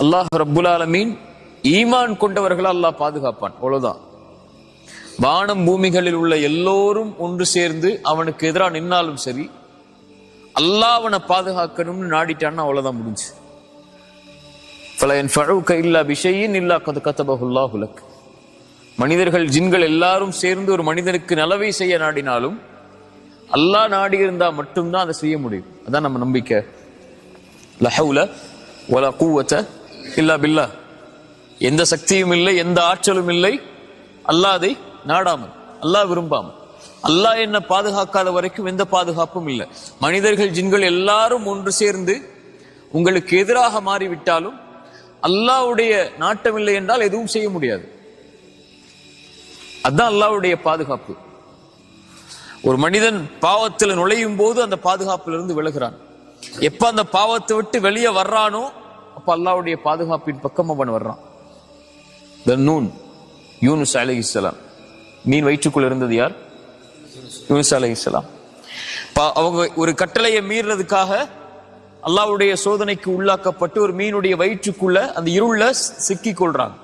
அல்லாஹ் ரப்புல் ஆலமீன் ஈமான் கொண்டவர்களை அல்லாஹ் பாதுகாப்பான். அவ்வளவுதான். வானம் பூமிகளில் உள்ள எல்லோரும் ஒன்று சேர்ந்து அவனுக்கு எதிராக நின்னாலும் சரி, அல்லாஹ் அவனை பாதுகாக்கணும்னு நாடிட்டான்னா அவ்வளவுதான் முடிஞ்சு. மனிதர்கள் ஜின்கள் எல்லாரும் சேர்ந்து ஒரு மனிதனுக்கு நலவை செய்ய நாடினாலும் அல்லாஹ் நாடி இருந்தா மட்டும்தான் அதை செய்ய முடியும். அதான் நம்ம நம்பிக்கை. லா ஹவுல வலா குவத இல்லா பில்லாஹ். எந்த சக்தியும் இல்லை, எந்த ஆற்றலும் இல்லை அல்லாஹ் அதை நாடாமல், அல்லாஹ் விரும்பாமல். அல்லாஹ் என்ன பாதுகாக்காத வரைக்கும் எந்த பாதுகாப்பும் இல்லை. மனிதர்கள் ஜின்கள் எல்லாரும் ஒன்று சேர்ந்து உங்களுக்கு எதிராக மாறிவிட்டாலும் அல்லாஹ்வுடைய நாட்டம் இல்லை என்றால் எதுவும் செய்ய முடியாது. அதுதான் அல்லாஹ்வுடைய பாதுகாப்பு. ஒரு மனிதன் பாவத்தில் நுழையும் போது அந்த பாதுகாப்பிலிருந்து விலகிறான். எப்ப அந்த பாவத்தை விட்டு வெளியே வர்றானோ அப்ப அல்லாஹ்வுடைய பாதுகாப்பின் பக்கம் அவன் வர்றான். நூன், யூனுஸ் அலைஹிஸ்ஸலாம். மீன் வயிற்றுக்குள் இருந்தது யார்? யூனுஸ் அலைஹிஸ்ஸலாம். அவங்க ஒரு கட்டளையை மீறதுக்காக அல்லாஹ்வுடைய சோதனைக்கு உள்ளாக்கப்பட்டு ஒரு மீனுடைய வயிற்றுக்குள்ள அந்த இருள சிக்கி கொள்றாங்க.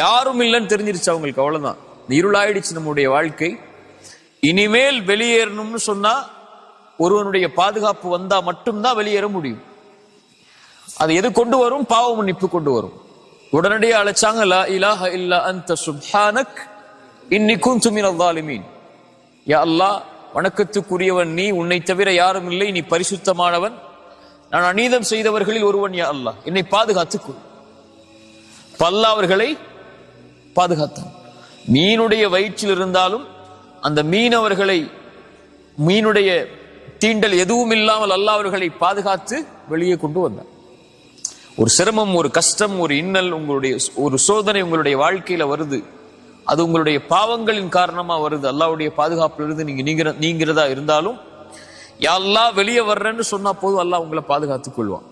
யாரும் இல்லைன்னு தெரிஞ்சிருச்சு அவங்களுக்கு. அவ்வளவுதான், இந்த இருளாயிடுச்சு நம்முடைய வாழ்க்கை. இனிமேல் வெளியேறணும்னு சொன்னா ஒருவனுடைய பாதுகாப்பு வந்தா மட்டும்தான் வெளியேற முடியும். அது எது கொண்டு வரும்? பாவ மன்னிப்பு கொண்டு வரும். உடனடியாக அழைச்சாங்க, லா இலாஹ இல்லா அன்த சுப்ஹானக் இன்னி குன்து மினல் ஸாலிமீன். யா அல்லாஹ், வணக்கத்துக்குரியவன் நீ, உன்னை தவிர யாரும் இல்லை, நீ பரிசுத்தமானவன், நான் அநீதம் செய்தவர்களில் ஒருவன். யா அல்லாஹ், என்னை பாதுகாத்துக்கொள். அல்லாஹ் அவர்களை பாதுகாத்தான். மீனுடைய வயிற்றில் இருந்தாலும் அந்த மீனவர்களை, மீனுடைய தீண்டல் எதுவும் இல்லாமல் அல்லாஹ் அவர்களை பாதுகாத்து வெளியே கொண்டு வந்தார். ஒரு சிரமம், ஒரு கஷ்டம், ஒரு இன்னல், உங்களுடைய ஒரு சோதனை உங்களுடைய வாழ்க்கையில வருது, அது உங்களுடைய பாவங்களின் காரணமா வருது. அல்லாஹ்வுடைய பாதுகாப்பிலிருந்து நீங்க நீங்கிறதா இருந்தாலும் யா அல்லாஹ் வெளியே வர்றேன்னு சொன்னா போதும், அல்லாஹ் உங்களை பாதுகாத்துக் கொள்வான்.